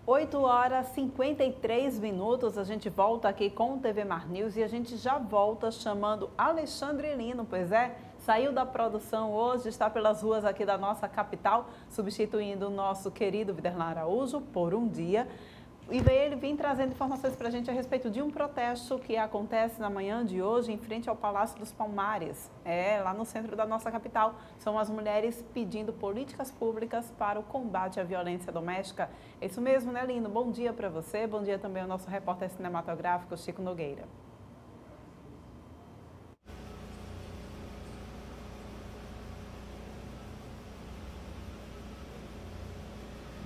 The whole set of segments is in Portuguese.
8h53, a gente volta aqui com o TV Mar News e a gente já volta chamando Alexandre Lino, pois é, saiu da produção hoje, está pelas ruas aqui da nossa capital, substituindo o nosso querido Viderlan Araújo por um dia. E ele vem trazendo informações para a gente a respeito de um protesto que acontece na manhã de hoje em frente ao Palácio dos Palmares, lá no centro da nossa capital. São as mulheres pedindo políticas públicas para o combate à violência doméstica. É isso mesmo, né, Lino? Bom dia para você, bom dia também ao nosso repórter cinematográfico, Chico Nogueira.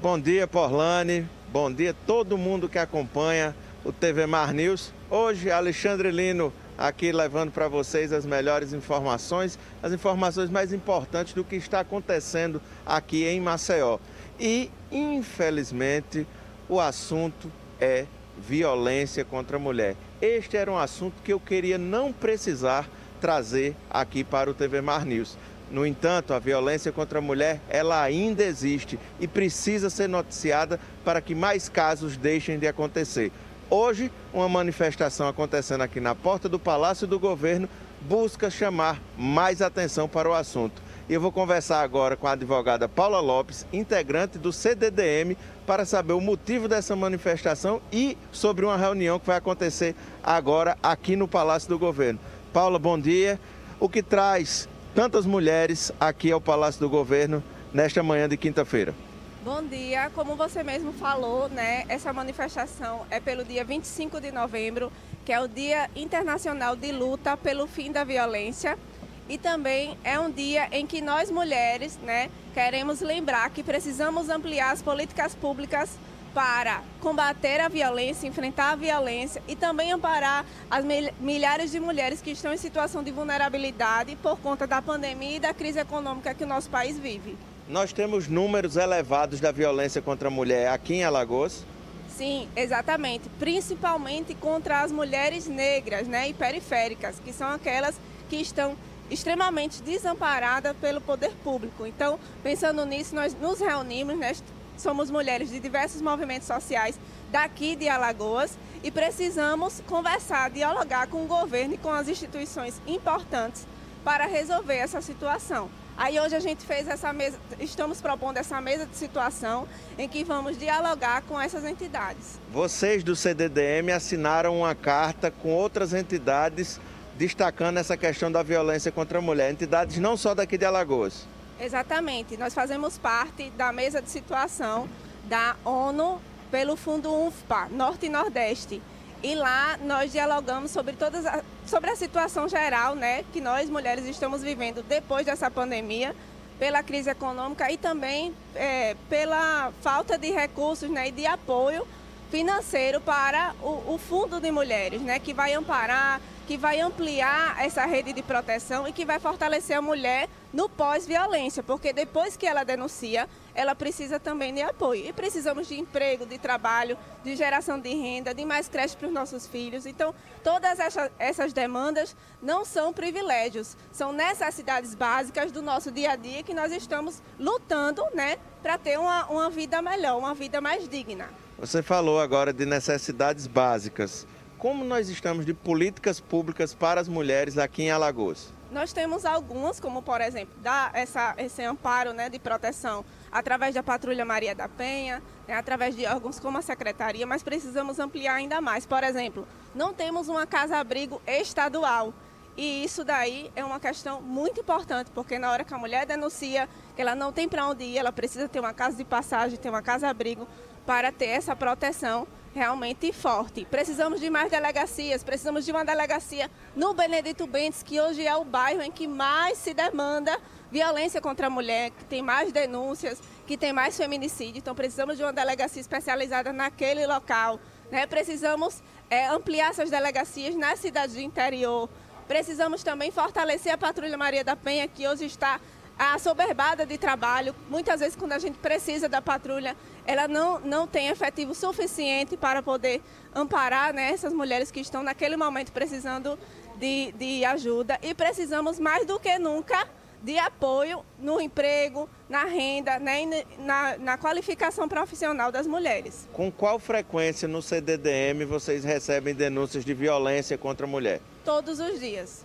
Bom dia, Porlane. Bom dia a todo mundo que acompanha o TV Mar News. Hoje, Alexandre Lino aqui levando para vocês as melhores informações, as informações mais importantes do que está acontecendo aqui em Maceió. E, infelizmente, o assunto é violência contra a mulher. Este era um assunto que eu queria não precisar trazer aqui para o TV Mar News. No entanto, a violência contra a mulher, ela ainda existe e precisa ser noticiada para que mais casos deixem de acontecer. Hoje, uma manifestação acontecendo aqui na porta do Palácio do Governo busca chamar mais atenção para o assunto. E eu vou conversar agora com a advogada Paula Lopes, integrante do CDDM, para saber o motivo dessa manifestação e sobre uma reunião que vai acontecer agora aqui no Palácio do Governo. Paula, bom dia. O que traz tantas mulheres aqui ao Palácio do Governo nesta manhã de quinta-feira? Bom dia, como você mesmo falou, né, essa manifestação é pelo dia 25 de novembro, que é o Dia Internacional de Luta pelo Fim da Violência, e também é um dia em que nós mulheres, né, queremos lembrar que precisamos ampliar as políticas públicas para combater a violência, enfrentar a violência e também amparar as milhares de mulheres que estão em situação de vulnerabilidade por conta da pandemia e da crise econômica que o nosso país vive. Nós temos números elevados da violência contra a mulher aqui em Alagoas? Sim, exatamente, principalmente contra as mulheres negras, né, e periféricas, que são aquelas que estão extremamente desamparadas pelo poder público. Então, pensando nisso, nós nos reunimos, né, somos mulheres de diversos movimentos sociais daqui de Alagoas e precisamos conversar, dialogar com o governo e com as instituições importantes para resolver essa situação. Aí hoje a gente fez essa mesa, estamos propondo essa mesa de situação em que vamos dialogar com essas entidades. Vocês do CDDM assinaram uma carta com outras entidades destacando essa questão da violência contra a mulher, entidades não só daqui de Alagoas. Exatamente, nós fazemos parte da mesa de situação da ONU pelo Fundo UNFPA, Norte e Nordeste. E lá nós dialogamos sobre a situação geral, né, que nós mulheres estamos vivendo depois dessa pandemia, pela crise econômica e também pela falta de recursos, né, e de apoio financeiro para o Fundo de Mulheres, né, que vai amparar, que vai ampliar essa rede de proteção e que vai fortalecer a mulher no pós-violência, porque depois que ela denuncia, ela precisa também de apoio. E precisamos de emprego, de trabalho, de geração de renda, de mais creche para os nossos filhos. Então, todas essas demandas não são privilégios, são necessidades básicas do nosso dia a dia que nós estamos lutando, né, para ter uma vida melhor, uma vida mais digna. Você falou agora de necessidades básicas. Como nós estamos de políticas públicas para as mulheres aqui em Alagoas? Nós temos algumas, como por exemplo, dar esse amparo, né, de proteção através da Patrulha Maria da Penha, né, através de órgãos como a Secretaria, mas precisamos ampliar ainda mais. Por exemplo, não temos uma casa-abrigo estadual. E isso daí é uma questão muito importante, porque na hora que a mulher denuncia que ela não tem para onde ir, ela precisa ter uma casa de passagem, ter uma casa-abrigo para ter essa proteção realmente forte. Precisamos de mais delegacias, precisamos de uma delegacia no Benedito Bentes, que hoje é o bairro em que mais se demanda violência contra a mulher, que tem mais denúncias, que tem mais feminicídio. Então precisamos de uma delegacia especializada naquele local, né? Precisamos ampliar essas delegacias nas cidades do interior. Precisamos também fortalecer a Patrulha Maria da Penha, que hoje está assoberbada de trabalho. Muitas vezes, quando a gente precisa da patrulha, ela não tem efetivo suficiente para poder amparar, né, essas mulheres que estão naquele momento precisando de ajuda. E precisamos mais do que nunca de apoio no emprego, na renda, né, e na qualificação profissional das mulheres. Com qual frequência no CDDM vocês recebem denúncias de violência contra a mulher? Todos os dias.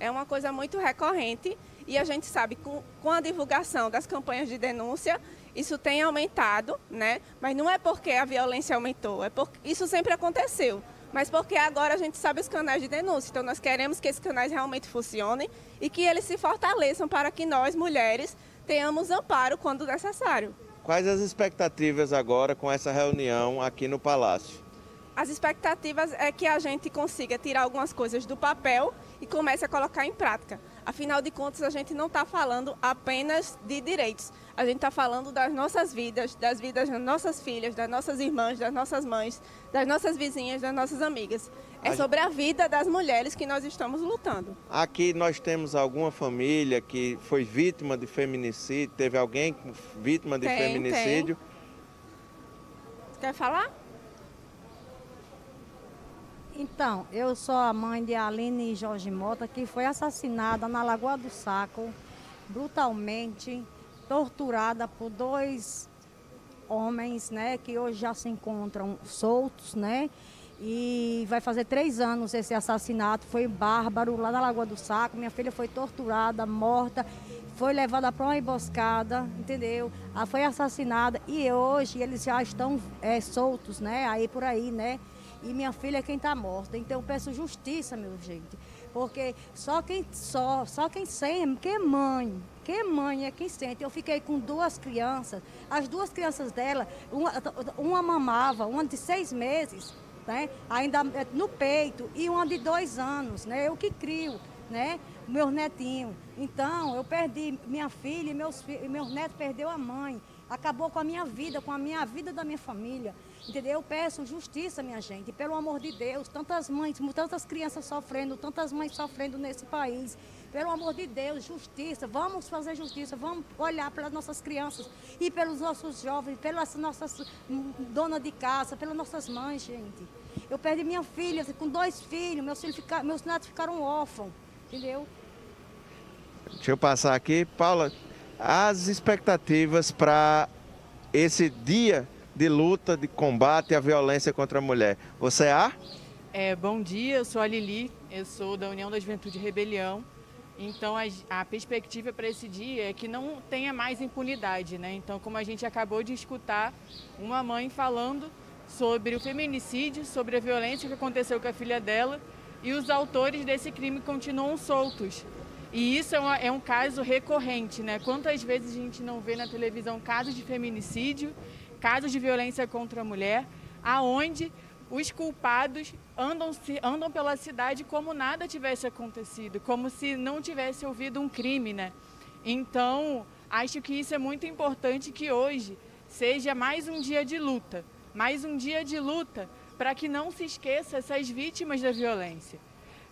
É uma coisa muito recorrente e a gente sabe que com a divulgação das campanhas de denúncia, isso tem aumentado, né? Mas não é porque a violência aumentou, isso sempre aconteceu. Mas porque agora a gente sabe os canais de denúncia. Então, nós queremos que esses canais realmente funcionem e que eles se fortaleçam para que nós, mulheres, tenhamos amparo quando necessário. Quais as expectativas agora com essa reunião aqui no Palácio? As expectativas é que a gente consiga tirar algumas coisas do papel e comece a colocar em prática. Afinal de contas, a gente não está falando apenas de direitos. A gente está falando das nossas vidas, das vidas das nossas filhas, das nossas irmãs, das nossas mães, das nossas vizinhas, das nossas amigas. É sobre a vida das mulheres que nós estamos lutando. Aqui nós temos alguma família que foi vítima de feminicídio? Teve alguém vítima de feminicídio? Quer falar? Então, eu sou a mãe de Aline Jorge Mota, que foi assassinada na Lagoa do Saco, brutalmente, torturada por 2 homens, né, que hoje já se encontram soltos, né, e vai fazer 3 anos esse assassinato, foi bárbaro, lá na Lagoa do Saco. Minha filha foi torturada, morta, foi levada para uma emboscada, entendeu? Ela foi assassinada e hoje eles já estão soltos, né, aí por aí, né. E minha filha é quem está morta. Então eu peço justiça, meu gente. Porque só quem sente, quem mãe é quem sente. Eu fiquei com 2 crianças. As 2 crianças dela, uma mamava, uma de 6 meses, né? Ainda no peito, e uma de 2 anos, né? Eu que crio, né? Meus netinhos. Então, eu perdi minha filha e meus netos perdeu a mãe. Acabou com a minha vida da minha família. Entendeu? Eu peço justiça, minha gente, pelo amor de Deus. Tantas mães, tantas crianças sofrendo, tantas mães sofrendo nesse país. Pelo amor de Deus, justiça. Vamos fazer justiça, vamos olhar pelas nossas crianças e pelos nossos jovens, pelas nossas donas de casa, pelas nossas mães, gente. Eu perdi minha filha com 2 filhos, meus netos ficaram órfãos, entendeu? Deixa eu passar aqui. Paula, as expectativas para esse dia de luta, de combate à violência contra a mulher. Você é? Bom dia, eu sou a Lili, eu sou da União da Juventude Rebelião. Então, a perspectiva para esse dia é que não tenha mais impunidade, né? Então, como a gente acabou de escutar uma mãe falando sobre o feminicídio, sobre a violência que aconteceu com a filha dela, e os autores desse crime continuam soltos. E isso é um caso recorrente, né? Quantas vezes a gente não vê na televisão casos de feminicídio, casos de violência contra a mulher, aonde os culpados andam pela cidade como nada tivesse acontecido, como se não tivesse havido um crime, né? Então, acho que isso é muito importante, que hoje seja mais um dia de luta para que não se esqueça essas vítimas da violência,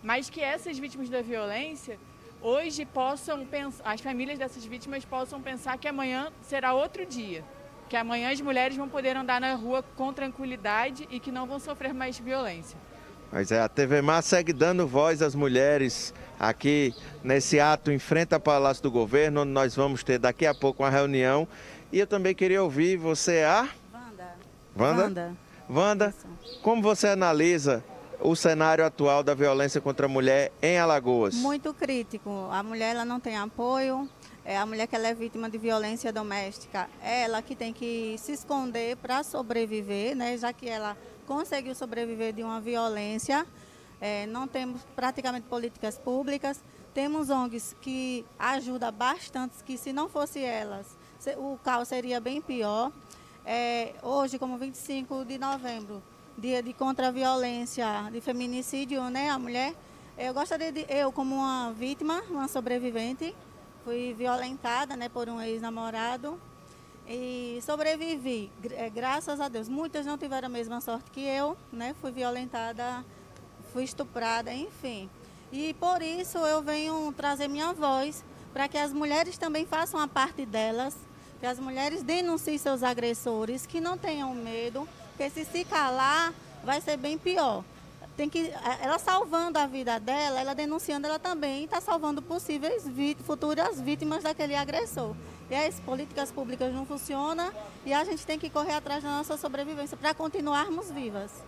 mas que essas vítimas da violência hoje possam pensar, as famílias dessas vítimas possam pensar que amanhã será outro dia. Que amanhã as mulheres vão poder andar na rua com tranquilidade e que não vão sofrer mais violência. Mas a TV Mar segue dando voz às mulheres aqui nesse ato em frente ao Palácio do Governo, onde nós vamos ter daqui a pouco uma reunião. E eu também queria ouvir você, Wanda, como você analisa o cenário atual da violência contra a mulher em Alagoas? Muito crítico. A mulher ela não tem apoio. A mulher que ela é vítima de violência doméstica, ela que tem que se esconder para sobreviver, né? Já que ela conseguiu sobreviver de uma violência. Não temos praticamente políticas públicas. Temos ONGs que ajudam bastante, que se não fosse elas, o caos seria bem pior. Hoje, como 25 de novembro, dia de contra a violência de feminicídio, né? A mulher, eu gostaria de, eu como uma vítima, uma sobrevivente, fui violentada, né, por um ex-namorado e sobrevivi, graças a Deus. Muitas não tiveram a mesma sorte que eu, né? Fui violentada, fui estuprada, enfim. E por isso eu venho trazer minha voz para que as mulheres também façam a parte delas, que as mulheres denunciem seus agressores, que não tenham medo, porque se calar vai ser bem pior. ela salvando a vida dela, ela denunciando, ela também está salvando possíveis futuras vítimas daquele agressor. E as políticas públicas não funcionam e a gente tem que correr atrás da nossa sobrevivência para continuarmos vivas.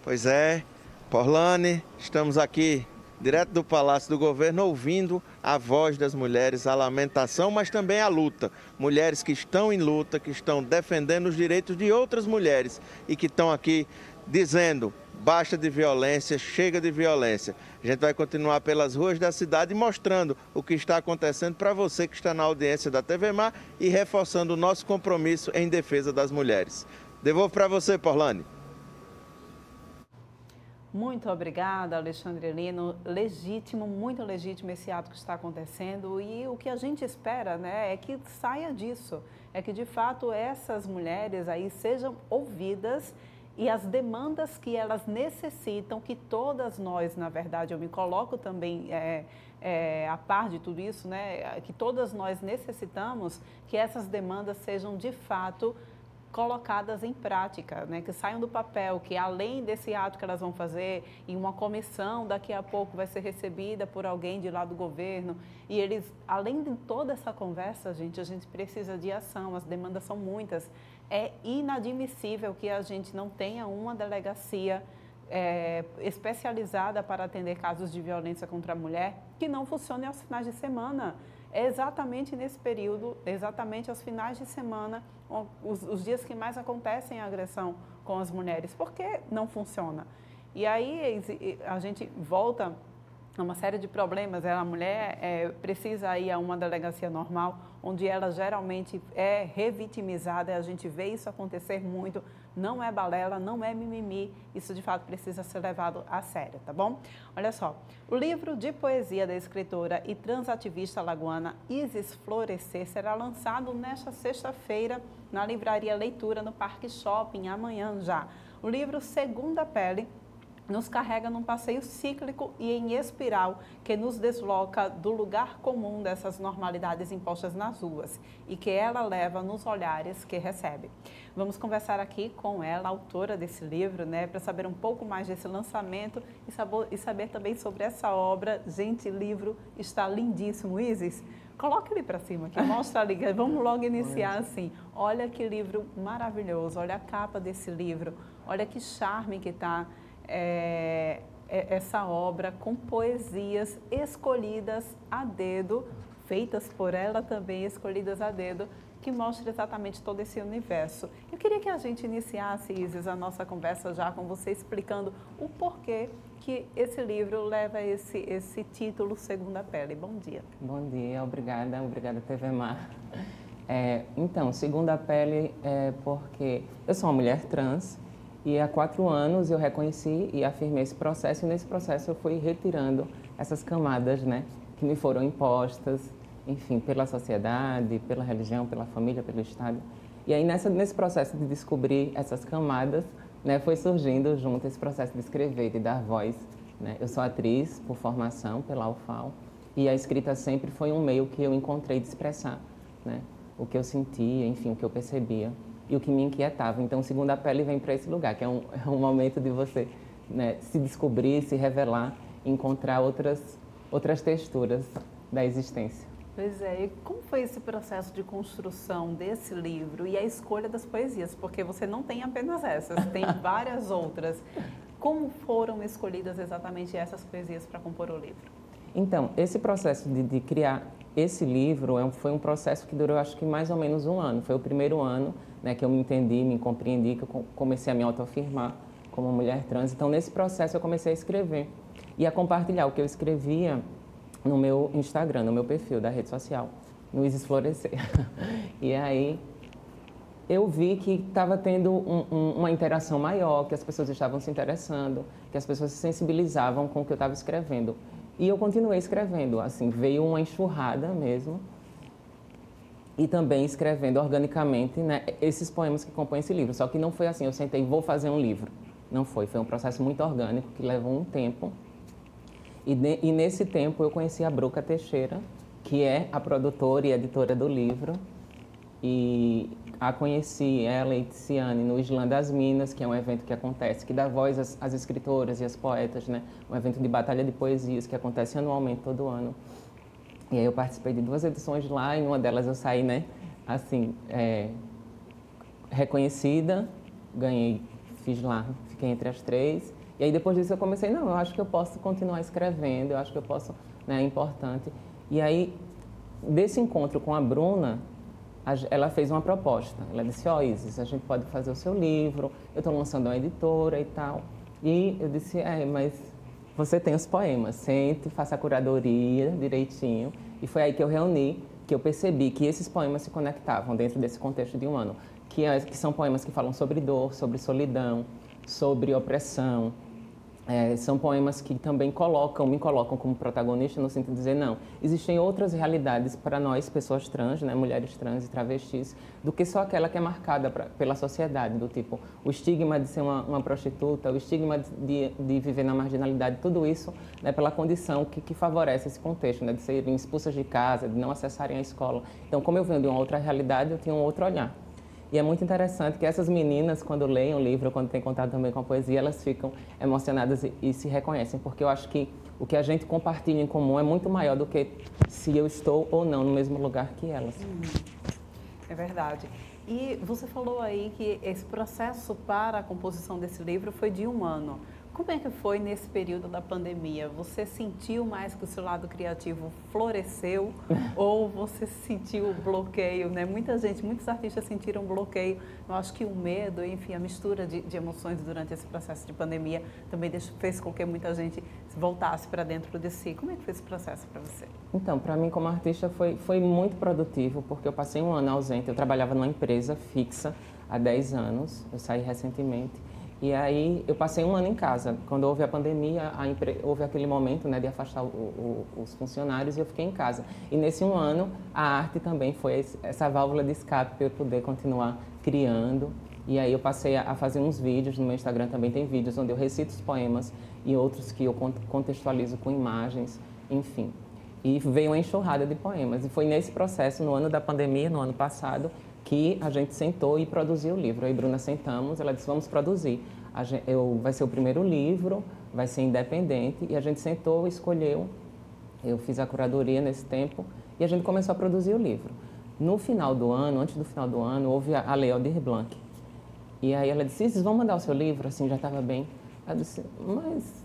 Pois é, Porlane, estamos aqui direto do Palácio do Governo, ouvindo a voz das mulheres, a lamentação, mas também a luta. Mulheres que estão em luta, que estão defendendo os direitos de outras mulheres e que estão aqui dizendo: basta de violência, chega de violência. A gente vai continuar pelas ruas da cidade mostrando o que está acontecendo para você que está na audiência da TV Mar e reforçando o nosso compromisso em defesa das mulheres. Devolvo para você, Porlane. Muito obrigada, Alexandre Lino. Legítimo, muito legítimo esse ato que está acontecendo e o que a gente espera, né, é que saia disso, é que de fato essas mulheres aí sejam ouvidas e as demandas que elas necessitam, que todas nós, na verdade, eu me coloco também a par de tudo isso, né, que todas nós necessitamos que essas demandas sejam de fato colocadas em prática, né? Que saiam do papel, que além desse ato que elas vão fazer, em uma comissão daqui a pouco vai ser recebida por alguém de lá do governo, e eles, além de toda essa conversa, a gente precisa de ação, as demandas são muitas. É inadmissível que a gente não tenha uma delegacia especializada para atender casos de violência contra a mulher, que não funcione aos finais de semana. É exatamente nesse período, exatamente aos finais de semana, os dias que mais acontecem a agressão com as mulheres. Por que não funciona? E aí a gente volta a uma série de problemas. A mulher precisa ir a uma delegacia normal, onde ela geralmente é revitimizada, a gente vê isso acontecer muito, não é balela, não é mimimi, isso de fato precisa ser levado a sério, tá bom? Olha só, o livro de poesia da escritora e transativista alagoana Isis Florescer será lançado nesta sexta-feira na livraria Leitura no Parque Shopping, amanhã já. O livro Segunda Pele nos carrega num passeio cíclico e em espiral que nos desloca do lugar comum dessas normalidades impostas nas ruas e que ela leva nos olhares que recebe. Vamos conversar aqui com ela, autora desse livro, né, para saber um pouco mais desse lançamento e saber também sobre essa obra. Gente, o livro está lindíssimo. Isis, coloca ele para cima aqui, mostra ali, vamos logo iniciar assim. Olha que livro maravilhoso, olha a capa desse livro, olha que charme que está essa obra com poesias escolhidas a dedo, feitas por ela também, escolhidas a dedo, que mostra exatamente todo esse universo. Eu queria que a gente iniciasse, Isis, a nossa conversa já com você explicando o porquê que esse livro leva esse título Segunda Pele. Bom dia. Bom dia, obrigada TV Mar. Então, Segunda Pele é porque eu sou uma mulher trans, e há 4 anos eu reconheci e afirmei esse processo, e nesse processo eu fui retirando essas camadas, né, que me foram impostas, enfim, pela sociedade, pela religião, pela família, pelo Estado. E aí nesse processo de descobrir essas camadas, né, foi surgindo junto esse processo de escrever, de dar voz, né. Eu sou atriz por formação pela UFAL, e a escrita sempre foi um meio que eu encontrei de expressar, né, o que eu sentia, enfim, o que eu percebia e o que me inquietava. Então, Segunda Pele vem para esse lugar, que é um momento de você, né, se descobrir, se revelar, encontrar outras texturas da existência. Pois é, e como foi esse processo de construção desse livro e a escolha das poesias? Porque você não tem apenas essas, tem várias outras. Como foram escolhidas exatamente essas poesias para compor o livro? Então, esse processo de criar esse livro foi um processo que durou, acho que mais ou menos 1 ano. Foi o primeiro ano, né, que eu me entendi, me compreendi, que eu comecei a me autoafirmar como mulher trans. Então, nesse processo, eu comecei a escrever e a compartilhar o que eu escrevia no meu Instagram, no meu perfil da rede social, no Isis Florescer. E aí, eu vi que estava tendo uma interação maior, que as pessoas estavam se interessando, que as pessoas se sensibilizavam com o que eu estava escrevendo. E eu continuei escrevendo, assim, veio uma enxurrada mesmo. E também escrevendo organicamente, né, esses poemas que compõem esse livro. Só que não foi assim, eu sentei, vou fazer um livro. Não foi um processo muito orgânico, que levou um tempo. E nesse tempo eu conheci a Bruca Teixeira, que é a produtora e editora do livro. e a conheci, ela e Tiziane, no Islã das Minas, que é um evento que acontece, que dá voz às escritoras e às poetas, né? Um evento de batalha de poesias que acontece anualmente, todo ano. E aí eu participei de 2 edições lá, e numa delas eu saí, né, assim, reconhecida, ganhei, fiz lá, fiquei entre as 3. E aí depois disso eu comecei, não, eu acho que eu posso continuar escrevendo, eu acho que eu posso, né, é importante. E aí, desse encontro com a Bruna, ela fez uma proposta. Ela disse, Isis, a gente pode fazer o seu livro, eu estou lançando uma editora e tal. E eu disse, mas você tem os poemas, sente, faça a curadoria direitinho. E foi aí que eu reuni, que eu percebi que esses poemas se conectavam dentro desse contexto de um ano, que são poemas que falam sobre dor, sobre solidão, sobre opressão. São poemas que também me colocam como protagonista, no sentido de dizer, não, existem outras realidades para nós, pessoas trans, né, mulheres trans e travestis, do que só aquela que é marcada pela sociedade, do tipo, o estigma de ser uma prostituta, o estigma de viver na marginalidade, tudo isso, né, pela condição que favorece esse contexto, né, de serem expulsas de casa, de não acessarem a escola. Então, como eu venho de uma outra realidade, eu tinha um outro olhar. E é muito interessante que essas meninas, quando leem o livro, quando têm contato também com a poesia, elas ficam emocionadas e se reconhecem, porque eu acho que o que a gente compartilha em comum é muito maior do que se eu estou ou não no mesmo lugar que elas. É verdade. E você falou aí que esse processo para a composição desse livro foi de 1 ano. Como é que foi nesse período da pandemia? Você sentiu mais que o seu lado criativo floresceu ou você sentiu bloqueio, né? Muitos artistas sentiram bloqueio. Eu acho que o medo, enfim, a mistura de emoções durante esse processo de pandemia também fez com que muita gente voltasse para dentro de si. Como é que foi esse processo para você? Então, para mim como artista foi muito produtivo, porque eu passei 1 ano ausente. Eu trabalhava numa empresa fixa há 10 anos, eu saí recentemente. E aí eu passei 1 ano em casa. Quando houve a pandemia, houve aquele momento, né, de afastar os funcionários e eu fiquei em casa. E nesse 1 ano, a arte também foi essa válvula de escape para eu poder continuar criando. E aí eu passei a fazer uns vídeos, no meu Instagram também tem vídeos onde eu recito os poemas e outros que eu contextualizo com imagens, enfim. E veio uma enxurrada de poemas. E foi nesse processo, no ano da pandemia, no ano passado, que a gente sentou e produziu o livro. Eu e Bruna sentamos, ela disse, vamos produzir. Vai ser o primeiro livro, vai ser independente, e a gente sentou, escolheu, eu fiz a curadoria nesse tempo, e a gente começou a produzir o livro. No final do ano, antes do final do ano, houve a Lei Aldir Blanc. E aí ela disse, vocês vão mandar o seu livro? Assim, já estava bem. Eu disse, mas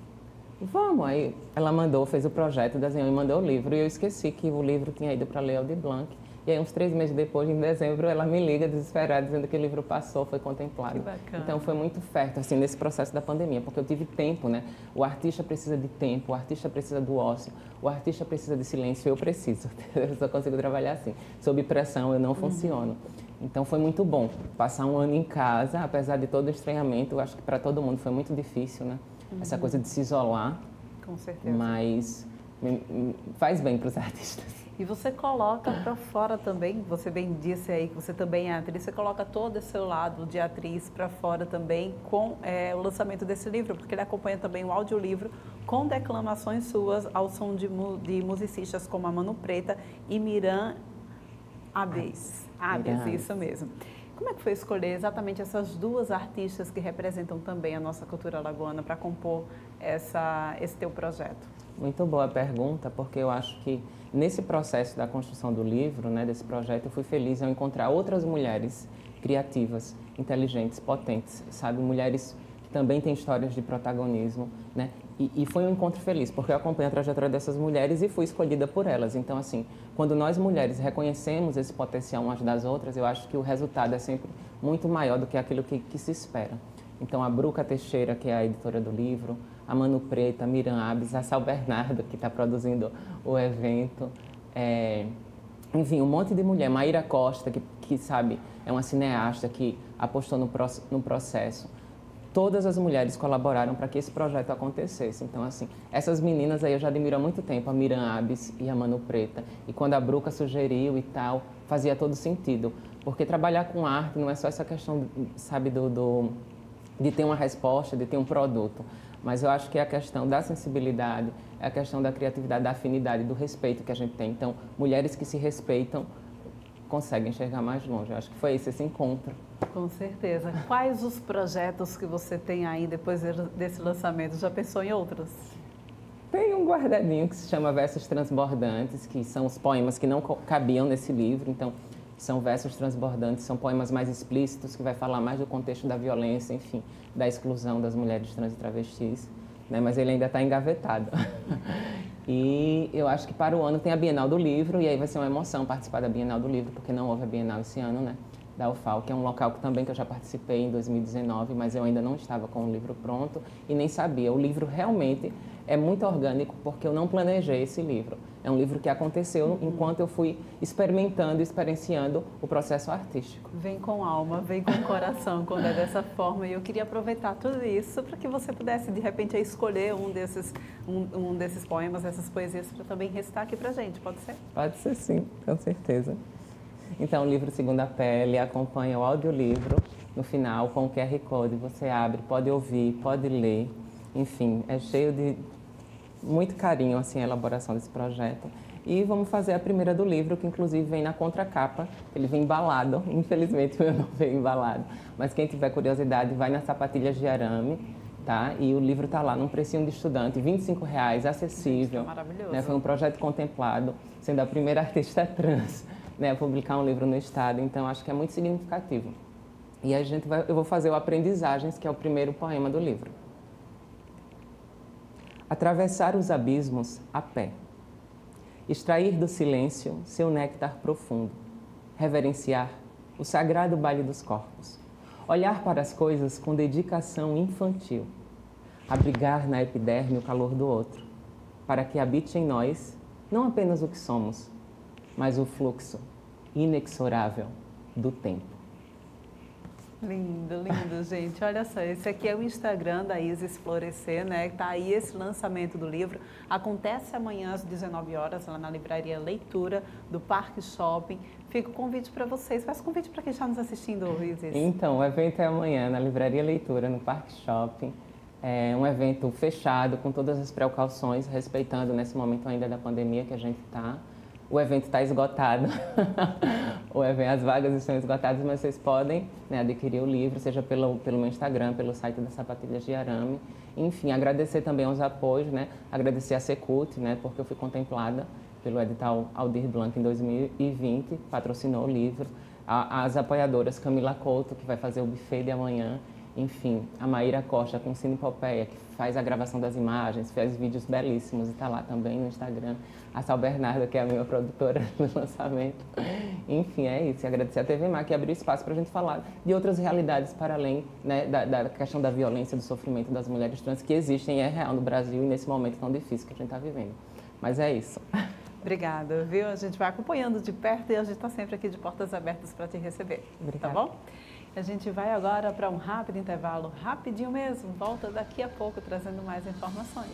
vamos. Aí ela mandou, fez o projeto, desenhou e mandou o livro. E eu esqueci que o livro tinha ido para a Lei Aldir Blanc. E aí, uns 3 meses depois, em dezembro, ela me liga desesperada, dizendo que o livro passou, foi contemplado. Que bacana. Então, foi muito fértil, assim, nesse processo da pandemia, porque eu tive tempo, né? O artista precisa de tempo, o artista precisa do ócio, o artista precisa de silêncio, eu preciso. Eu só consigo trabalhar assim. Sob pressão, eu não funciono. Então, foi muito bom passar 1 ano em casa, apesar de todo o estranhamento. Eu acho que para todo mundo foi muito difícil, né? Essa coisa de se isolar. Com certeza. Mas faz bem para os artistas. E você coloca para fora também, você bem disse aí que você também é atriz, você coloca todo esse seu lado de atriz para fora também com o lançamento desse livro, porque ele acompanha também o audiolivro com declamações suas ao som de musicistas como a Mano Preta e Miran Abes, isso mesmo. Como é que foi escolher exatamente essas 2 artistas que representam também a nossa cultura alagoana para compor esse teu projeto? Muito boa a pergunta, porque eu acho que nesse processo da construção do livro, né, desse projeto, eu fui feliz ao encontrar outras mulheres criativas, inteligentes, potentes, sabe? Mulheres que também têm histórias de protagonismo, né? E foi um encontro feliz, porque eu acompanho a trajetória dessas mulheres e fui escolhida por elas. Então, assim, quando nós mulheres reconhecemos esse potencial umas das outras, eu acho que o resultado é sempre muito maior do que aquilo que se espera. Então, a Bruca Teixeira, que é a editora do livro, a Mano Preta, a Miran Abes, a Sal Bernardo, que está produzindo o evento, enfim, um monte de mulher. Maíra Costa, que sabe, é uma cineasta que apostou no processo. Todas as mulheres colaboraram para que esse projeto acontecesse. Então, assim, essas meninas aí eu já admiro há muito tempo, a Miran Abes e a Mano Preta. E quando a Bruca sugeriu e tal, fazia todo sentido. Porque trabalhar com arte não é só essa questão, sabe, de ter uma resposta, de ter um produto. Mas eu acho que é a questão da sensibilidade, é a questão da criatividade, da afinidade, do respeito que a gente tem. Então, mulheres que se respeitam consegue enxergar mais longe. Eu acho que foi esse encontro. Com certeza. Quais os projetos que você tem aí depois desse lançamento? Já pensou em outros? Tem um guardadinho que se chama Versos Transbordantes, que são os poemas que não cabiam nesse livro. Então, são versos transbordantes, são poemas mais explícitos, que vai falar mais do contexto da violência, enfim, da exclusão das mulheres trans e travestis, né? Mas ele ainda está engavetado. E eu acho que para o ano tem a Bienal do Livro, e aí vai ser uma emoção participar da Bienal do Livro, porque não houve a Bienal esse ano, né? Da UFAL, que é um local que também que eu já participei em 2019, mas eu ainda não estava com o livro pronto e nem sabia. O livro realmente é muito orgânico, porque eu não planejei esse livro. É um livro que aconteceu enquanto eu fui experimentando, experienciando o processo artístico. Vem com alma, vem com coração, quando é dessa forma. E eu queria aproveitar tudo isso para que você pudesse, de repente, escolher um desses poemas, essas poesias, para também recitar aqui para a gente. Pode ser? Pode ser, sim, com certeza. Então, o livro Segunda Pele acompanha o audiolivro no final com o QR Code. Você abre, pode ouvir, pode ler. Enfim, é cheio de muito carinho assim, a elaboração desse projeto. E vamos fazer a primeira do livro, que inclusive vem na contracapa. Ele vem embalado, infelizmente o meu não veio embalado. Mas quem tiver curiosidade, vai nas Sapatilhas de Arame, tá? E o livro está lá num precinho de estudante, R$ 25,00, acessível. Gente, maravilhoso. Né? Foi um projeto contemplado, sendo a primeira artista trans, né, a publicar um livro no estado. Então, acho que é muito significativo. E eu vou fazer o Aprendizagens, que é o primeiro poema do livro. Atravessar os abismos a pé. Extrair do silêncio seu néctar profundo. Reverenciar o sagrado baile dos corpos. Olhar para as coisas com dedicação infantil. Abrigar na epiderme o calor do outro, para que habite em nós não apenas o que somos, mas o fluxo inexorável do tempo. Lindo, lindo, gente. Olha só, esse aqui é o Instagram da Isis Florescer, né? Tá aí esse lançamento do livro. Acontece amanhã às 19 horas, lá na Livraria Leitura do Parque Shopping. Fica o convite para vocês. Faz convite para quem está nos assistindo, Isis. Então, o evento é amanhã na Livraria Leitura, no Parque Shopping. É um evento fechado, com todas as precauções, respeitando nesse momento ainda da pandemia que a gente está. O evento está esgotado, as vagas estão esgotadas, mas vocês podem, né, adquirir o livro, seja pelo meu Instagram, pelo site das Sapatilhas de Arame. Enfim, agradecer também aos apoios, né, agradecer a Secult, né, porque eu fui contemplada pelo edital Aldir Blanc em 2020, patrocinou o livro. As apoiadoras Camila Couto, que vai fazer o buffet de amanhã. Enfim, a Maíra Costa com Cine Popeia, que faz a gravação das imagens, fez vídeos belíssimos e está lá também no Instagram. A Sal Bernardo, que é a minha produtora no lançamento. Enfim, é isso. E agradecer a TV Mar, que abriu espaço para a gente falar de outras realidades para além, né, da questão da violência, do sofrimento das mulheres trans, que existem e é real no Brasil e nesse momento tão difícil que a gente está vivendo. Mas é isso. Obrigada, viu? A gente vai acompanhando de perto e a gente está sempre aqui de portas abertas para te receber. Obrigada. Tá bom? A gente vai agora para um rápido intervalo, rapidinho mesmo. Volta daqui a pouco trazendo mais informações.